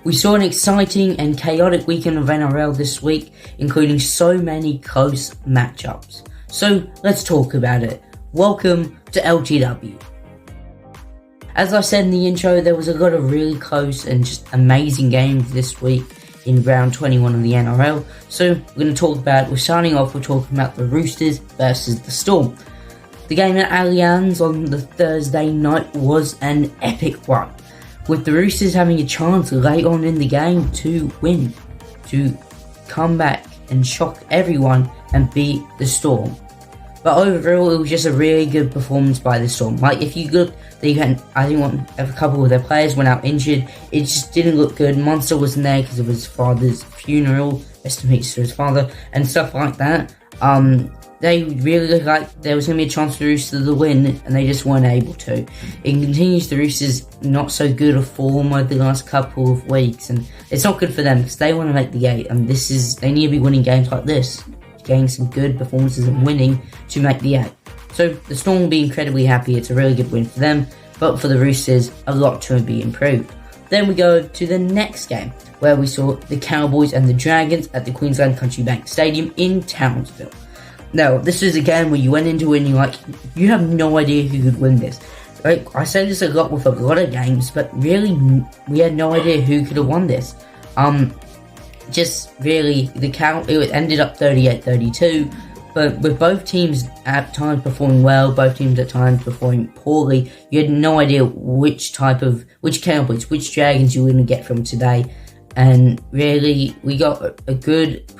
We saw an exciting and chaotic weekend of NRL this week, including so many close matchups. So let's talk about it. Welcome to LTW. As I said in the intro, there was a lot of really close and just amazing games this week in round 21 of the NRL. So we're going to talk about, we're starting off, we're talking about the Roosters versus the Storm. The game at Allianz on the Thursday night was an epic one, with the Roosters having a chance late on in the game to win, to come back and shock everyone and beat the Storm. But overall, it was just a really good performance by the Storm. Like, if you look, a couple of their players went out injured. It just didn't look good. Monster wasn't there because of his father's funeral, rest in peace to his father, and stuff like that. They really looked like there was going to be a chance for the Roosters to win, and they just weren't able to. It continues the Roosters not so good of form over the last couple of weeks, and it's not good for them because they want to make the 8, and they need to be winning games like this, getting some good performances and winning to make the 8. So the Storm will be incredibly happy. It's a really good win for them, but for the Roosters, a lot to be improved. Then we go to the next game, where we saw the Cowboys and the Dragons at the Queensland Country Bank Stadium in Townsville. Now, this is a game where you went into it and you have no idea who could win this. Like, I say this a lot with a lot of games, but really, we had no idea who could have won this. It ended up 38-32, but with both teams at times performing well, both teams at times performing poorly, you had no idea which Cowboys, which Dragons you were going to get from today. And really, we got the good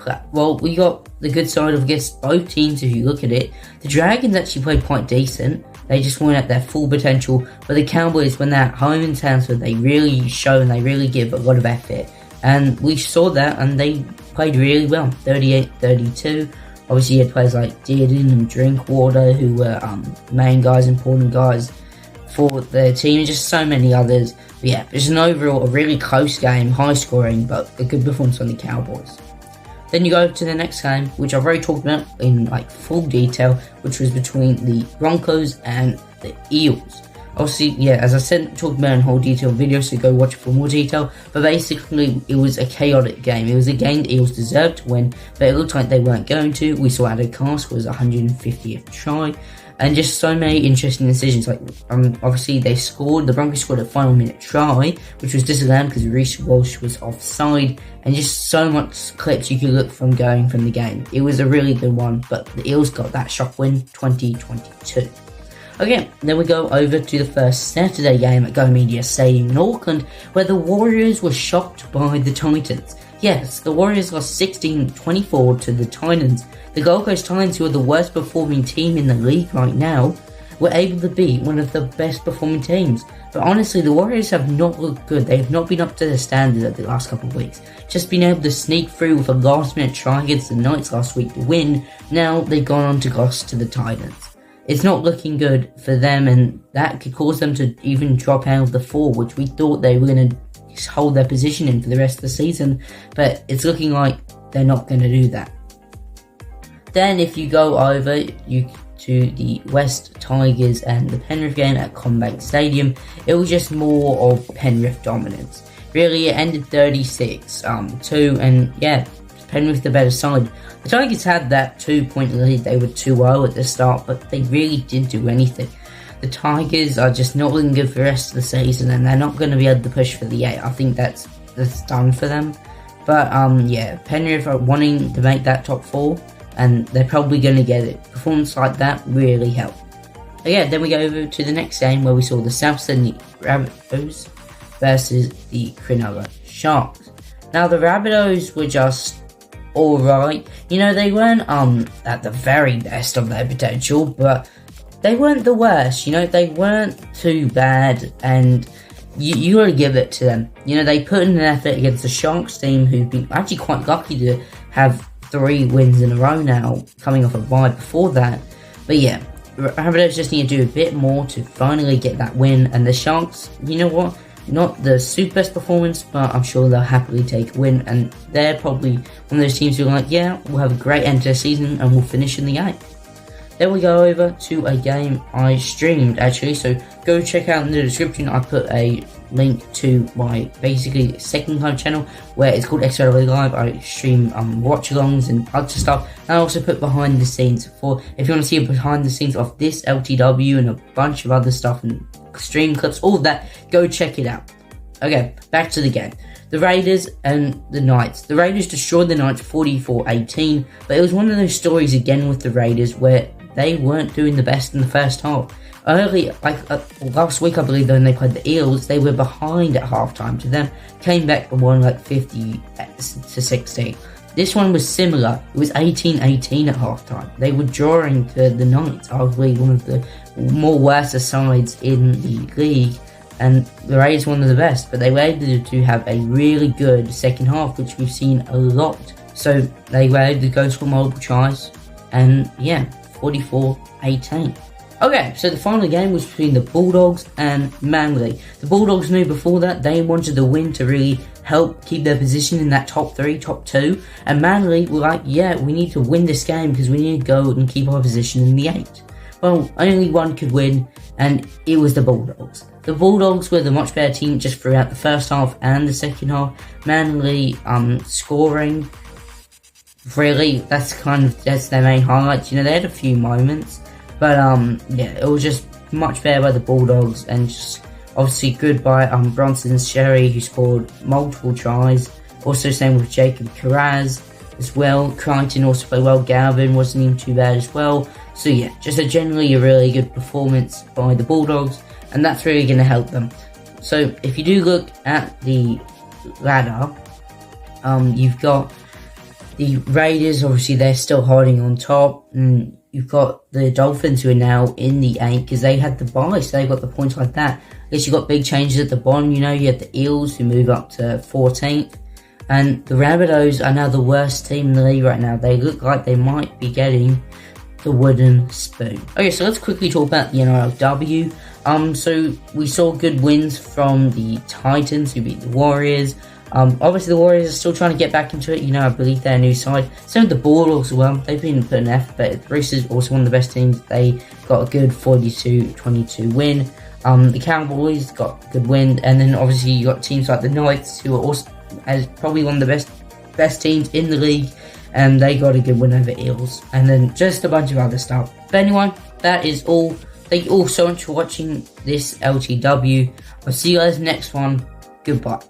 side of, I guess, both teams if you look at it. The Dragons actually played quite decent. They just weren't at their full potential. But the Cowboys, when they're at home in Townsville, they really show and they really give a lot of effort. And we saw that, and they played really well, 38-32. Obviously, you had players like Dearden and Drinkwater, who were main guys, important guys for their team, and just so many others. But yeah, it's an overall a really close game, high scoring, but a good performance on the Cowboys. Then you go to the next game, which I've already talked about in full detail, which was between the Broncos and the Eels. Obviously, yeah, as I said, talked about in whole detail video, so go watch it for more detail. But basically, it was a chaotic game. It was a game the Eels deserved to win, but it looked like they weren't going to. We saw Adam Cask was 150th try, and just so many interesting decisions. Obviously, the Broncos scored a final minute try, which was disallowed because Reece Walsh was offside, and just so much clips you could look from going from the game. It was a really good one, but the Eels got that shock win, 2022. Okay, then we go over to the first Saturday game at Go Media Stadium in Auckland, where the Warriors were shocked by the Titans. Yes, the Warriors lost 16-24 to the Titans. The Gold Coast Titans, who are the worst performing team in the league right now, were able to beat one of the best performing teams. But honestly, the Warriors have not looked good. They have not been up to their standard of the last couple of weeks. Just been able to sneak through with a last minute try against the Knights last week to win. Now they've gone on to loss to the Titans. It's not looking good for them, and that could cause them to even drop out of the 4, which we thought they were going to hold their position in for the rest of the season, but it's looking like they're not going to do that. Then if you go over to the West Tigers and the Penrith game at CommBank Stadium, it was just more of Penrith dominance. Really, it ended 36-2, and yeah, Penrith the better side. The Tigers had that 2-point lead. They were 2-0 at the start, but they really didn't do anything. The Tigers are just not looking good for the rest of the season, and they're not going to be able to push for the 8. I think that's done for them. But yeah, Penrith are wanting to make that top 4, and they're probably going to get it. Performance like that really helped. But yeah, then we go over to the next game where we saw the South Sydney Rabbitohs versus the Cronulla Sharks. Now the Rabbitohs were just alright. They weren't at the very best of their potential, but they weren't the worst. They weren't too bad, and you gotta give it to them. They put in an effort against the Sharks team, who've been actually quite lucky to have 3 wins in a row now, coming off a bye before that. But yeah, Rabbitohs just need to do a bit more to finally get that win, and the Sharks, you know what? Not the super best performance, but I'm sure they'll happily take a win, and they're probably one of those teams who are like, yeah, we'll have a great end to the season and we'll finish in the 8. then we go over to a game I streamed actually, so go check out in the description. I put a link to my basically second kind of channel where it's called NRL Live. I stream watch-alongs and other stuff, and I also put behind the scenes for if you want to see behind the scenes of this LTW and a bunch of other stuff and stream clips, all of that. Go check it out. Okay, back to the game. The Raiders and the Knights. The Raiders destroyed the Knights 44-18, but it was one of those stories again with the Raiders where they weren't doing the best in the first half. Early, last week I believe when they played the Eels, they were behind at halftime to them, came back and won like 50-16. This one was similar. It was 18-18 at halftime. They were drawing to the Knights, arguably one of the more worse sides in the league, and the Raiders were one of the best, but they were able to have a really good second half, which we've seen a lot. So they were able to go for multiple tries, and yeah, 44-18. Okay, so the final game was between the Bulldogs and Manly. The Bulldogs knew before that they wanted the win to really help keep their position in that top 3, top 2, and Manly were like, yeah, we need to win this game because we need to go and keep our position in the 8. Well, only one could win, and it was the Bulldogs. The Bulldogs were the much better team just throughout the first half and the second half. Manly scoring, really, that's their main highlights. You know, they had a few moments, but yeah, it was just much better by the Bulldogs, and just obviously good by Bronson Sherry, who scored multiple tries. Also same with Jacob Carraz as well. Crichton also played well. Galvin wasn't even too bad as well. So yeah, just generally a really good performance by the Bulldogs, and that's really going to help them. So if you do look at the ladder, you've got the Raiders, obviously they're still holding on top, and you've got the Dolphins who are now in the 8 because they had the bye, so they got the points like that. I guess you've got big changes at the bottom. You know, you have the Eels who move up to 14th, and the Rabbitohs are now the worst team in the league right now. They look like they might be getting the wooden spoon. Okay, so let's quickly talk about the NRLW. So we saw good wins from the Titans who beat the Warriors. Obviously the Warriors are still trying to get back into it. You know, I believe they're a new side. Same with the Bulldogs as well. They've been putting effort, but the Roosters also one of the best teams. They got a good 42-22 win. The Cowboys got a good win, and then obviously you got teams like the Knights who are also as probably one of the best teams in the league, and they got a good win over Eels, and then just a bunch of other stuff. But anyway, that is all. Thank you all so much for watching this LTW. I'll see you guys next one. Goodbye.